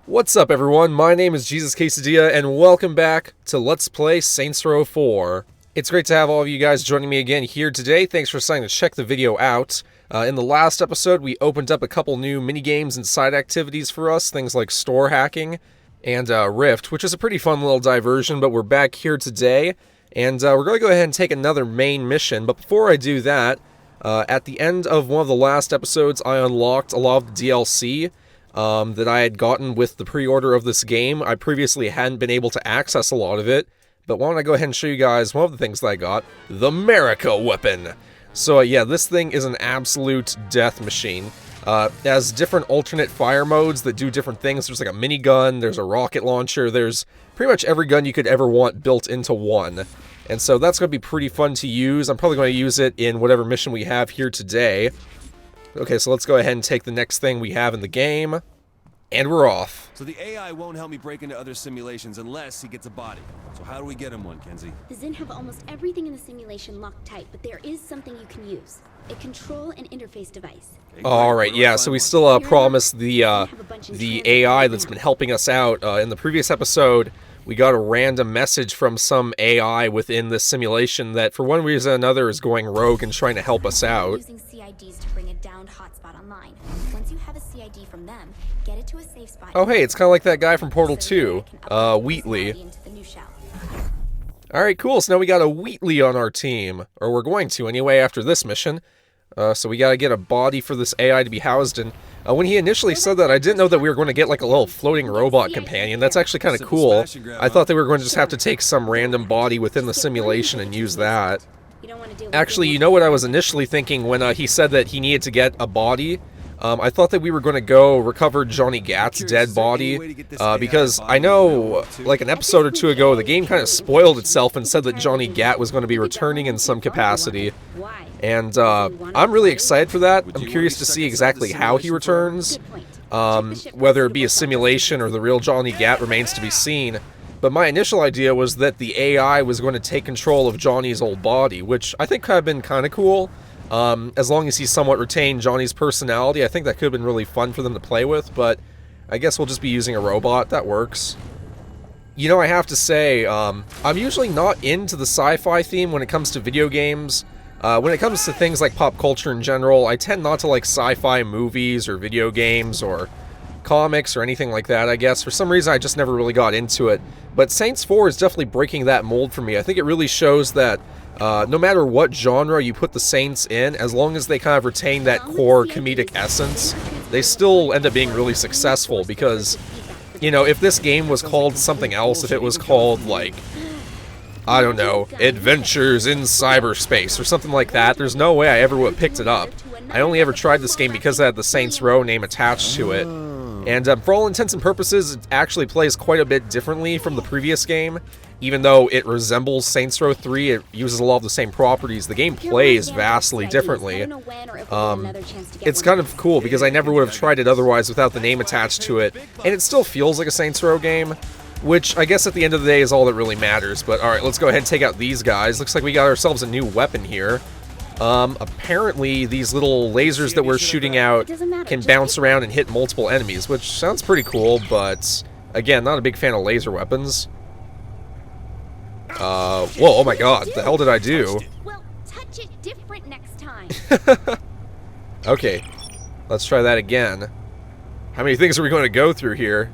What's up, everyone? My name is JesusQuesadilla, and welcome back to Let's Play Saints Row 4. It's great to have all of you guys joining me again here today. Thanks for deciding to check the video out. In the last episode, we opened up a couple new mini-games and side activities for us, things like store hacking and Rift, which is a pretty fun little diversion, but we're back here today, and we're going to go ahead and take another main mission. But before I do that, at the end of one of the last episodes, I unlocked a lot of the DLC that I had gotten with the pre-order of this game. I previously hadn't been able to access a lot of it, but why don't I go ahead and show you guys one of the things that I got, the Merica weapon. So yeah, this thing is an absolute death machine. It has different alternate fire modes that do different things. There's like a minigun, there's a rocket launcher, there's pretty much every gun you could ever want built into one. And so that's going to be pretty fun to use. I'm probably going to use it in whatever mission we have here today. Okay, so let's go ahead and take the next thing we have in the game, and we're off. So the AI won't help me break into other simulations unless he gets a body. So how do we get him one, Kenzie? The Zin have almost everything in the simulation locked tight, but there is something you can use. A control and interface device. Okay, Alright, yeah, so we still promised the AI that's been helping us out. In the previous episode, we got a random message from some AI within this simulation that, for one reason or another, is going rogue and trying to help us out. Using CIDs to bring a downed hotspot online. Once you have a CID from them, get it to a safe spot. Oh hey, it's kind of like that guy from Portal 2, Wheatley. Alright, cool, so now we got a Wheatley on our team. Or we're going to, anyway, after this mission. So we gotta get a body for this AI to be housed in. When he initially said that, I didn't know that we were going to get like a little floating robot companion. That's actually kind of cool. I thought they were going to just have to take some random body within the simulation and use that. Actually, you know what I was initially thinking when he said that he needed to get a body? I thought that we were going to go recover Johnny Gat's dead body, because I know, like an episode or two ago, the game kind of spoiled itself and said that Johnny Gat was going to be returning in some capacity. And I'm really excited for that. I'm curious to see exactly how he returns. Whether it be a simulation or the real Johnny Gat remains to be seen. But my initial idea was that the AI was going to take control of Johnny's old body, which I think could have been kind of cool. As long as he somewhat retained Johnny's personality, I think that could have been really fun for them to play with, but I guess we'll just be using a robot. That works. You know, I have to say, I'm usually not into the sci-fi theme when it comes to video games. When it comes to things like pop culture in general, I tend not to like sci-fi movies or video games or comics or anything like that, I guess. For some reason, I just never really got into it. But Saints 4 is definitely breaking that mold for me. I think it really shows that no matter what genre you put the Saints in, as long as they kind of retain that core comedic essence, they still end up being really successful because, you know, if this game was called something else, if it was called, like, I don't know, Adventures in Cyberspace or something like that, there's no way I ever would have picked it up. I only ever tried this game because it had the Saints Row name attached to it. And for all intents and purposes, it actually plays quite a bit differently from the previous game. Even though it resembles Saints Row 3, it uses a lot of the same properties. The game plays vastly differently. It's kind of cool because I never would have tried it otherwise without the name attached to it. And it still feels like a Saints Row game, which I guess at the end of the day is all that really matters. But alright, let's go ahead and take out these guys. Looks like we got ourselves a new weapon here. Apparently these little lasers that we're shooting out can bounce around and hit multiple enemies, which sounds pretty cool, but again, not a big fan of laser weapons. Whoa, oh my god, the hell did I do? Well, touch it different next time. Okay, let's try that again. How many things are we going to go through here?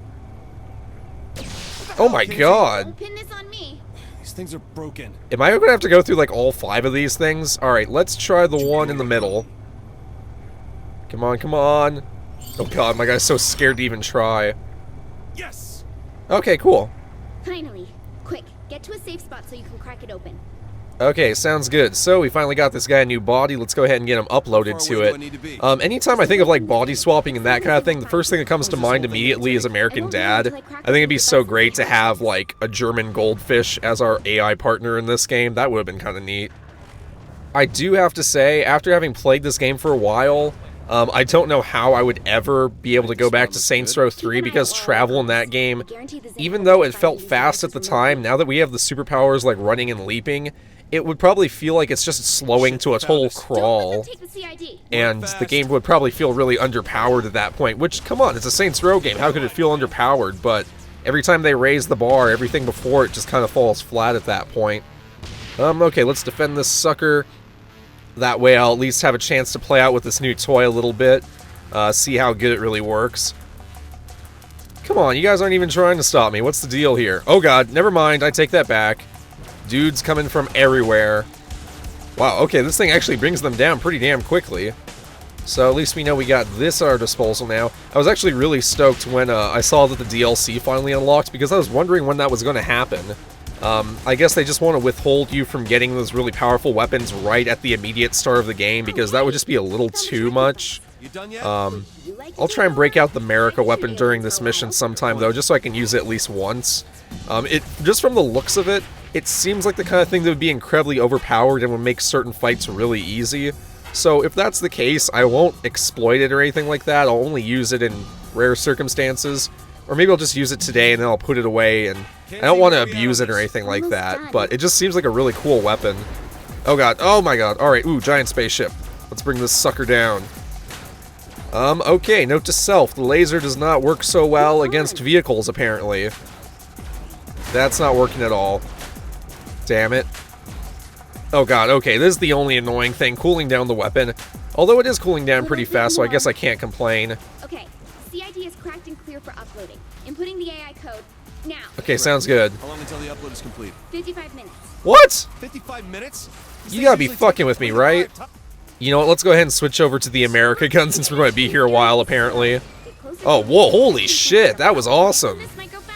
Oh my god! Don't pin this on me. These things are broken. Am I going to have to go through like all 5 of these things? Alright, let's try the one in the middle. Come on, come on. Oh god, my guy's so scared to even try. Yes! Okay, cool. Finally. Quick, get to a safe spot so you can crack it open. Okay, sounds good. So we finally got this guy a new body. Let's go ahead and get him uploaded to it. Anytime I think of like body swapping and that kind of thing, the first thing that comes to mind immediately is American Dad. I think it'd be so great to have like a German goldfish as our AI partner in this game. That would have been kind of neat. I do have to say, after having played this game for a while, I don't know how I would ever be able to go back to Saints Row 3 because travel in that game, even though it felt fast at the time, now that we have the superpowers like running and leaping, it would probably feel like it's just slowing to a total Don't crawl. let them take the CID. And the game would probably feel really underpowered at that point, which, come on, it's a Saints Row game. How could it feel underpowered? But every time they raise the bar, everything before it just kind of falls flat at that point. Okay, let's defend this sucker. That way I'll at least have a chance to play out with this new toy a little bit. See how good it really works. Come on, you guys aren't even trying to stop me. What's the deal here? Oh god, never mind, I take that back. Dudes coming from everywhere. Wow, okay, this thing actually brings them down pretty damn quickly. So at least we know we got this at our disposal now. I was actually really stoked when I saw that the DLC finally unlocked, because I was wondering when that was going to happen. I guess they just want to withhold you from getting those really powerful weapons right at the immediate start of the game, because that would just be a little too much. I'll try and break out the Merica weapon during this mission sometime, though, just so I can use it at least once. Just from the looks of it, it seems like the kind of thing that would be incredibly overpowered and would make certain fights really easy. So if that's the case, I won't exploit it or anything like that. I'll only use it in rare circumstances. Or maybe I'll just use it today and then I'll put it away, and I don't want to abuse it or anything like that, but it just seems like a really cool weapon. Oh god, oh my god, alright, ooh, giant spaceship. Let's bring this sucker down. Okay, note to self, the laser does not work so well against vehicles, apparently. That's not working at all. Damn it. Oh god, okay, this is the only annoying thing, cooling down the weapon. Although it is cooling down pretty fast, so I guess I can't complain. Okay, CID is cracked and clear for uploading. Inputting the AI code now. Okay, sounds good. How long until the upload is complete? 55 minutes. What? 55 minutes? You gotta be fucking with me, right? You know what, let's go ahead and switch over to the Merica gun since we're going to be here a while, apparently. Oh, whoa, holy shit, that was awesome.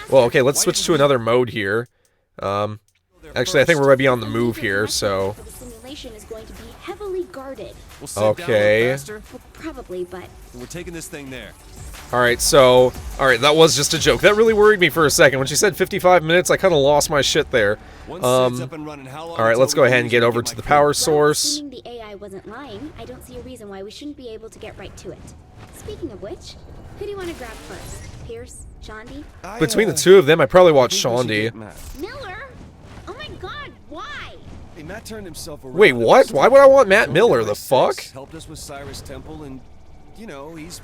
Well, okay, let's switch to another mode here. Actually, I think we're going to be on the move here, so... The simulation is going to be heavily guarded. We'll sit down a little Okay. faster. Well, probably, but We're taking this thing there. Alright, so... Alright, that was just a joke. That really worried me for a second. When she said 55 minutes, I kind of lost my shit there. Once it's up and running, how long Alright, until let's go ahead and we get can over my to the crew? power source. assuming the AI wasn't lying, I don't see a reason why we shouldn't be able to get right to it. Speaking of which, who do you want to grab first? Pierce? Shondi? Between the two of them, I probably watch Shondi. Miller? Oh my god, why? Hey, Matt turned himself around. Wait, what? Why would I want Matt Miller? The fuck? Helped us with Cyrus Temple, and you know he's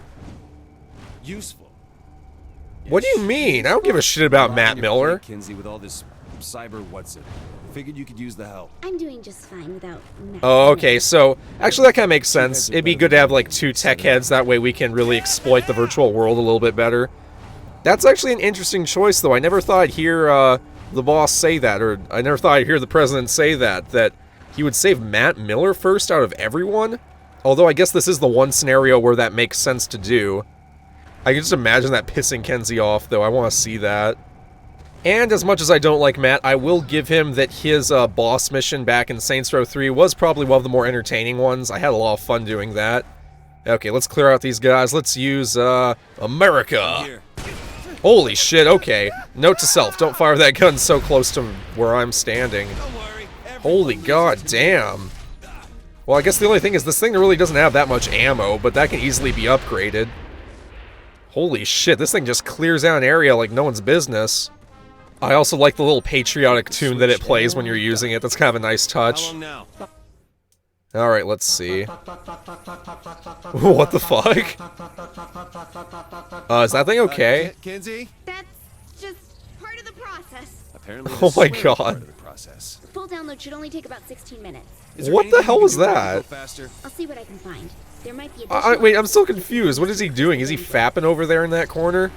useful. What do you mean? I don't give a shit about Matt Miller. Kinsey, with all this cyber what's it? Figured you could use the help. I'm doing just fine without Matt. Oh, okay, so actually that kind of makes sense. It'd be good to have like two tech heads, that way we can really exploit the virtual world a little bit better. That's actually an interesting choice, though. I never thought I'd hear the boss say that, or I never thought I'd hear the president say that he would save Matt Miller first out of everyone. Although I guess this is the one scenario where that makes sense to do. I can just imagine that pissing Kenzie off, though. I want to see that. And as much as I don't like Matt, I will give him that his boss mission back in Saints Row 3 was probably one of the more entertaining ones. I had a lot of fun doing that. Okay, let's clear out these guys. Let's use Merica. Here. Holy shit, okay. Note to self, don't fire that gun so close to where I'm standing. Don't worry. Holy god damn. Well, I guess the only thing is this thing really doesn't have that much ammo, but that can easily be upgraded. Holy shit, this thing just clears out an area like no one's business. I also like the little patriotic tune that it plays when you're using it. That's kind of a nice How touch. long now? Alright, let's see. What the fuck? Is that thing okay? Kinsey? That's just part of the process. Apparently. Oh my this is God. part of the process. Full download should only take about 16 minutes. Is there What the anything hell you was can do to make it that? go faster? I'll see what I can find. There might be additional... Wait, I'm still confused. What is he doing? Is he fapping over there in that corner?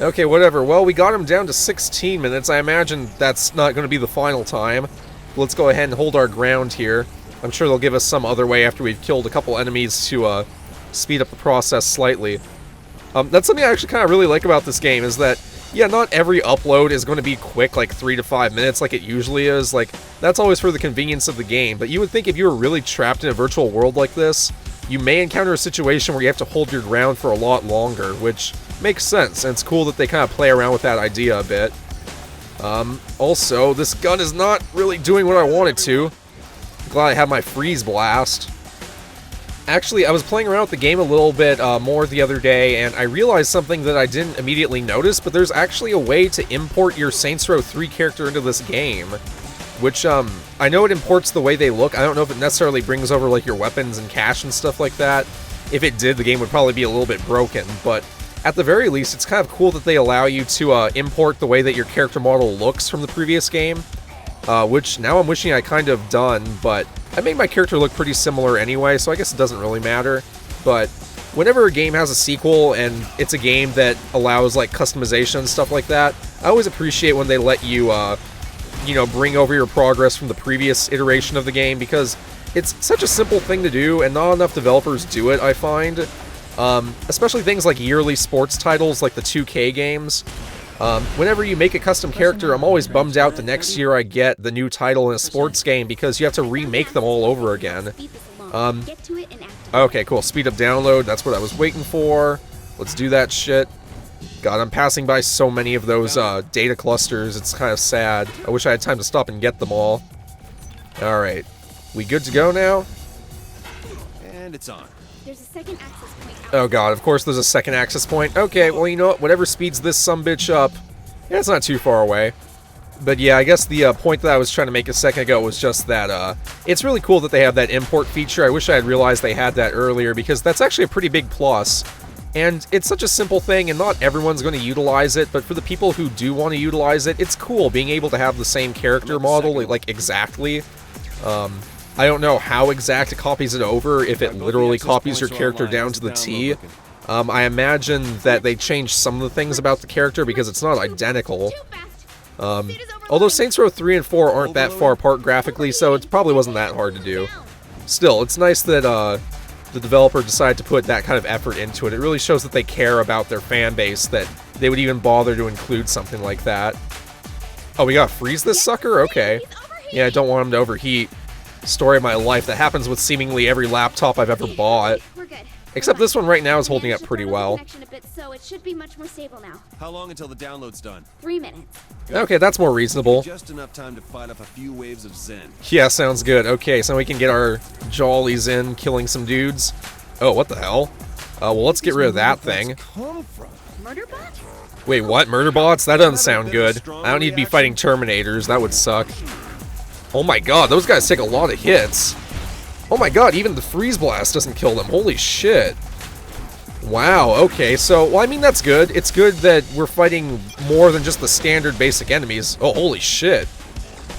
Okay, whatever. Well, we got him down to 16 minutes. I imagine that's not going to be the final time. Let's go ahead and hold our ground here. I'm sure they'll give us some other way after we've killed a couple enemies to speed up the process slightly. That's something I actually kind of really like about this game, is that, yeah, not every upload is going to be quick, like 3 to 5 minutes like it usually is. Like, that's always for the convenience of the game. But you would think if you were really trapped in a virtual world like this, you may encounter a situation where you have to hold your ground for a lot longer, which makes sense, and it's cool that they kind of play around with that idea a bit. Also, this gun is not really doing what I want it to. Glad I have my freeze blast. Actually, I was playing around with the game a little bit more the other day, and I realized something that I didn't immediately notice, but there's actually a way to import your Saints Row 3 character into this game. which, I know it imports the way they look. I don't know if it necessarily brings over, like, your weapons and cache and stuff like that. If it did, the game would probably be a little bit broken, but at the very least, it's kind of cool that they allow you to import the way that your character model looks from the previous game, which now I'm wishing I kind of done, but I made my character look pretty similar anyway, so I guess it doesn't really matter. But whenever a game has a sequel and it's a game that allows like customization and stuff like that, I always appreciate when they let you, you know, bring over your progress from the previous iteration of the game, because it's such a simple thing to do, and not enough developers do it, I find. Especially things like yearly sports titles like the 2K games. Whenever you make a custom character, I'm always bummed out the next year I get the new title in a sports game because you have to remake them all over again. Okay, cool. Speed up download, that's what I was waiting for. Let's do that shit. God, I'm passing by so many of those data clusters, it's kind of sad. I wish I had time to stop and get them all. Alright. We good to go now? And it's on. There's a second access point. Oh god, of course there's a second access point. Okay, well, you know what? Whatever speeds this sumbitch up, yeah, it's not too far away. But yeah, I guess the point that I was trying to make a second ago was just that it's really cool that they have that import feature. I wish I had realized they had that earlier, because that's actually a pretty big plus. And it's such a simple thing, and not everyone's going to utilize it, but for the people who do want to utilize it, it's cool being able to have the same character model, like, exactly. I don't know how exact it copies it over, if it literally copies your character down to the T. I imagine that they changed some of the things about the character because it's not identical. Although Saints Row 3 and 4 aren't that far apart graphically, so it probably wasn't that hard to do. Still, it's nice that the developer decided to put that kind of effort into it. It really shows that they care about their fan base, that they would even bother to include something like that. Oh, we gotta freeze this sucker? Okay. Yeah, I don't want him to overheat. Story of my life. That happens with seemingly every laptop I've ever bought. Except this one right now is holding up pretty well. So it should be much more stable now. How long until the download's done? 3 minutes. Okay, that's more reasonable. Just enough time to fight off a few waves of Zen. Yeah, sounds good. Okay, so we can get our jollies in, killing some dudes. Oh, what the hell? Well, let's get rid of that thing. Murder bot? Wait, what? Murder bots? That doesn't sound good. I don't need to be fighting Terminators. That would suck. Oh my god, those guys take a lot of hits. Oh my god, even the freeze blast doesn't kill them. Holy shit. Wow, okay, so, well, I mean, that's good. It's good that we're fighting more than just the standard basic enemies. Oh, holy shit.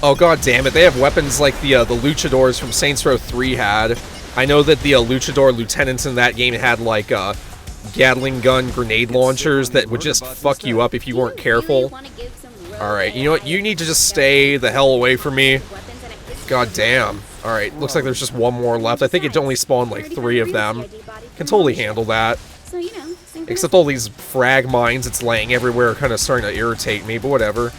Oh, god damn it, they have weapons like the luchadors from Saints Row 3 had. I know that the luchador lieutenants in that game had, like, Gatling gun grenade launchers that would just fuck you up if you weren't careful. Alright, you know what, you need to just stay the hell away from me. God damn. Alright, looks like there's just one more left. I think it only spawned like 3 of them. Can totally handle that. Except all these frag mines it's laying everywhere are kind of starting to irritate me, but whatever.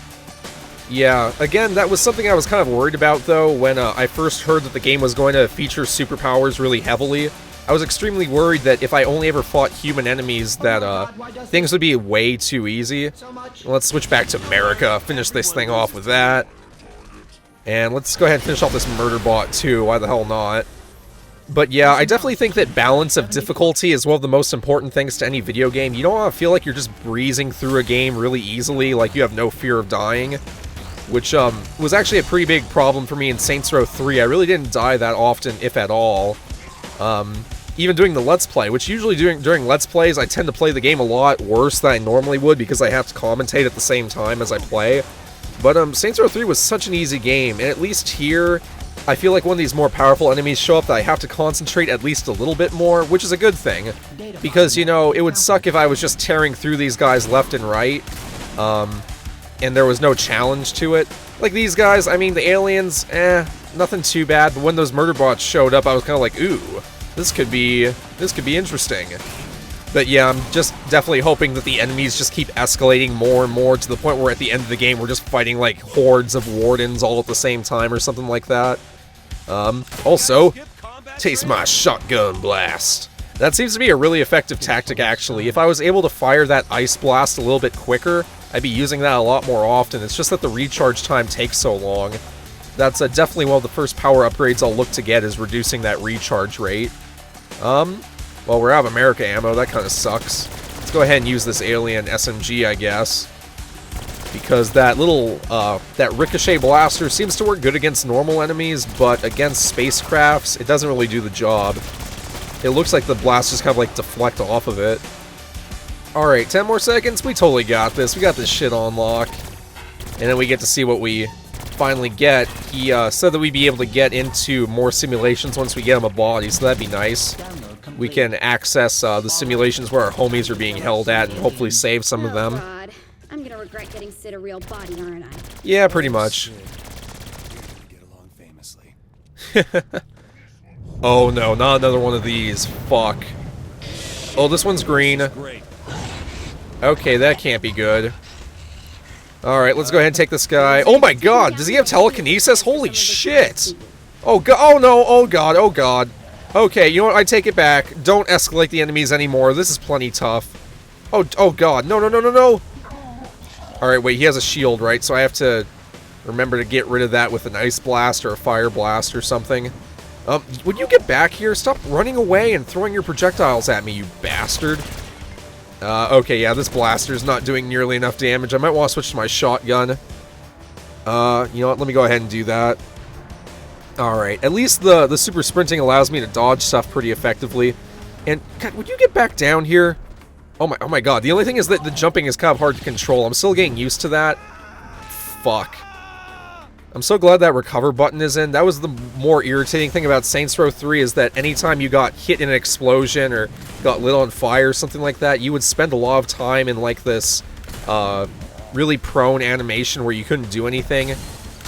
Yeah, again, that was something I was kind of worried about, though, when I first heard that the game was going to feature superpowers really heavily. I was extremely worried that if I only ever fought human enemies, that things would be way too easy. Let's switch back to Merica, finish this thing off with that. And let's go ahead and finish off this murder bot, too. Why the hell not? But yeah, I definitely think that balance of difficulty is one of the most important things to any video game. You don't want to feel like you're just breezing through a game really easily, like you have no fear of dying. Which, was actually a pretty big problem for me in Saints Row 3. I really didn't die that often, if at all. Even doing the Let's Play, which usually during Let's Plays, I tend to play the game a lot worse than I normally would because I have to commentate at the same time as I play. But, Saints Row 3 was such an easy game, and at least here, I feel like when these more powerful enemies show up that I have to concentrate at least a little bit more, which is a good thing. Because, you know, it would suck if I was just tearing through these guys left and right, and there was no challenge to it. Like these guys, I mean, the aliens, nothing too bad, but when those murder bots showed up, I was kind of like, ooh, this could be interesting. But yeah, I'm just definitely hoping that the enemies just keep escalating more and more to the point where at the end of the game we're just fighting like hordes of wardens all at the same time or something like that. Also, taste my shotgun blast. That seems to be a really effective tactic, actually. If I was able to fire that ice blast a little bit quicker, I'd be using that a lot more often. It's just that the recharge time takes so long. That's definitely one of the first power upgrades I'll look to get, is reducing that recharge rate. Well, we're out of Merica ammo. That kind of sucks. Let's go ahead and use this alien SMG, I guess. because that little, that ricochet blaster seems to work good against normal enemies, but against spacecrafts, it doesn't really do the job. It looks like the blasters kind of like deflect off of it. Alright, 10 more seconds, we totally got this. We got this shit on lock. And then we get to see what we finally get. He said that we'd be able to get into more simulations once we get him a body, so that'd be nice. We can access the simulations where our homies are being held at and hopefully save some of them. God. I'm gonna regret getting Sid a real body, aren't I? Yeah, pretty much. Get along famously. Oh no, not another one of these. Fuck. Oh, this one's green. Great. Okay, that can't be good. Alright, let's go ahead and take this guy. Oh my god, does he have telekinesis? Holy shit! Oh god, oh no, oh god, oh god. Okay, you know what, I take it back. Don't escalate the enemies anymore, this is plenty tough. Oh god, no, no, no, no, no! Alright, wait, he has a shield, right? So I have to remember to get rid of that with an ice blast or a fire blast or something. Would you get back here? Stop running away and throwing your projectiles at me, you bastard. Okay, yeah, this blaster's not doing nearly enough damage. I might want to switch to my shotgun. You know what, let me go ahead and do that. Alright, at least the super sprinting allows me to dodge stuff pretty effectively. And, God, would you get back down here? Oh my god, the only thing is that the jumping is kind of hard to control. I'm still getting used to that. Fuck. I'm so glad that recover button is in. That was the more irritating thing about Saints Row 3 is that anytime you got hit in an explosion or got lit on fire or something like that, you would spend a lot of time in like this really prone animation where you couldn't do anything.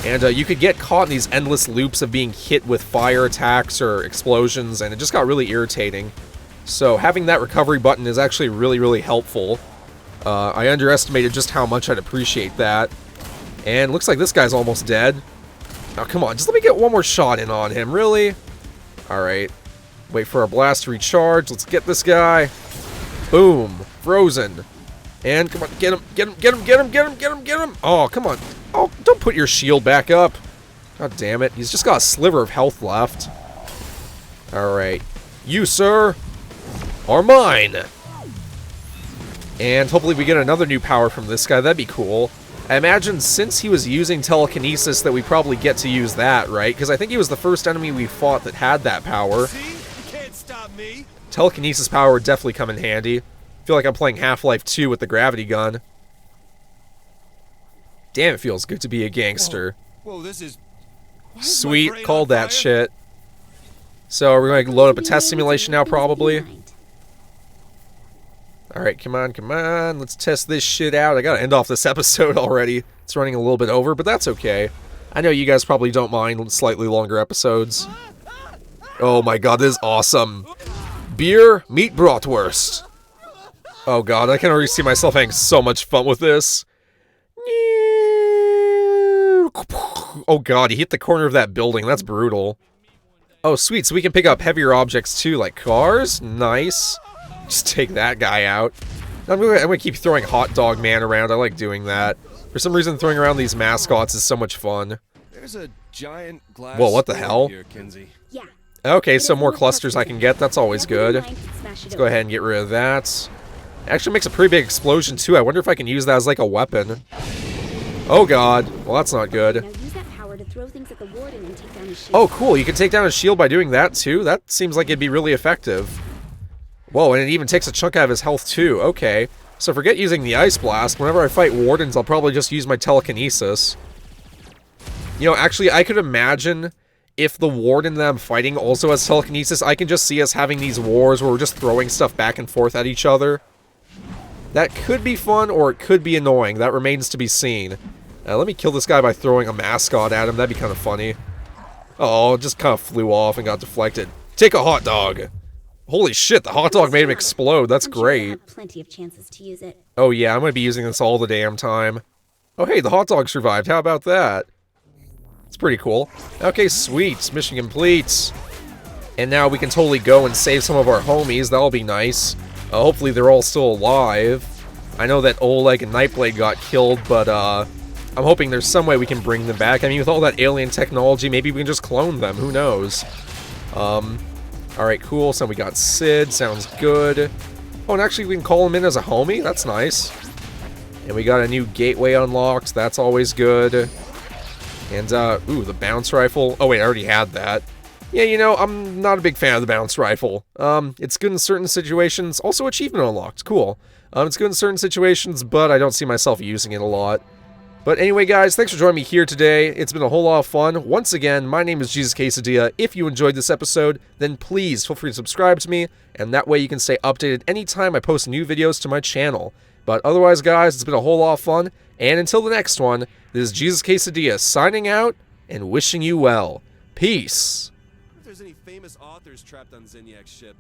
And you could get caught in these endless loops of being hit with fire attacks or explosions, and it just got really irritating. So having that recovery button is actually really, really helpful. I underestimated just how much I'd appreciate that. And looks like this guy's almost dead. Now, come on, just let me get one more shot in on him, really? Alright. Wait for our blast to recharge. Let's get this guy. Boom. Frozen. And, come on, get him, get him, get him, get him, get him, get him, get him! Oh, come on. Oh, don't put your shield back up. God damn it. He's just got a sliver of health left. Alright. You, sir, are mine! And hopefully we get another new power from this guy. That'd be cool. I imagine since he was using telekinesis that we probably get to use that, right? Because I think he was the first enemy we fought that had that power. See? You can't stop me. Telekinesis power would definitely come in handy. I feel like I'm playing Half-Life 2 with the gravity gun. Damn, it feels good to be a gangster. Whoa, this is... Sweet, called that shit. So we're going to load up a test simulation now, probably. Alright, come on, come on. Let's test this shit out. I gotta end off this episode already. It's running a little bit over, but that's okay. I know you guys probably don't mind slightly longer episodes. Oh my god, this is awesome. Beer, meat bratwurst. Oh god, I can already see myself having so much fun with this. Oh god, he hit the corner of that building. That's brutal. Oh sweet, so we can pick up heavier objects too, like cars? Nice. Just take that guy out. I'm gonna keep throwing Hot Dog Man around. I like doing that. For some reason, throwing around these mascots is so much fun. There's a giant glass... Whoa, what the hell? Here, Kinsey. Yeah. Okay, so more clusters I can get. That's always good. Let's go ahead and get rid of that. Actually makes a pretty big explosion, too. I wonder if I can use that as, like, a weapon. Oh, God. Well, that's not good. Now use that power to throw things at the warden and take down his shield. Oh, cool. You can take down his shield by doing that, too? That seems like it'd be really effective. Whoa, and it even takes a chunk out of his health, too. Okay. So forget using the Ice Blast. Whenever I fight wardens, I'll probably just use my telekinesis. You know, actually, I could imagine if the warden that I'm fighting also has telekinesis, I can just see us having these wars where we're just throwing stuff back and forth at each other. That could be fun, or it could be annoying. That remains to be seen. Let me kill this guy by throwing a mascot at him. That'd be kind of funny. Oh, it just kind of flew off and got deflected. Take a hot dog! Holy shit, the hot dog made him explode. That's great. Sure have plenty of chances to use it. Oh yeah, I'm gonna be using this all the damn time. Oh hey, the hot dog survived. How about that? It's pretty cool. Okay, sweet. Mission complete. And now we can totally go and save some of our homies. That'll be nice. Hopefully they're all still alive. I know that Oleg and Nightblade got killed, but I'm hoping there's some way we can bring them back. I mean, with all that alien technology, maybe we can just clone them. Who knows? Alright, cool. So we got Sid. Sounds good. Oh, and actually we can call him in as a homie? That's nice. And we got a new gateway unlocked. That's always good. And, ooh, the bounce rifle. Oh, wait, I already had that. Yeah, you know, I'm not a big fan of the bounce rifle. It's good in certain situations. Also, achievement unlocked. Cool. It's good in certain situations, but I don't see myself using it a lot. But anyway, guys, thanks for joining me here today. It's been a whole lot of fun. Once again, my name is JesusQuesadilla. If you enjoyed this episode, then please feel free to subscribe to me, and that way you can stay updated anytime I post new videos to my channel. But otherwise, guys, it's been a whole lot of fun, and until the next one, this is JesusQuesadilla signing out and wishing you well. Peace. If there's any famous authors trapped on Zinyak's ship.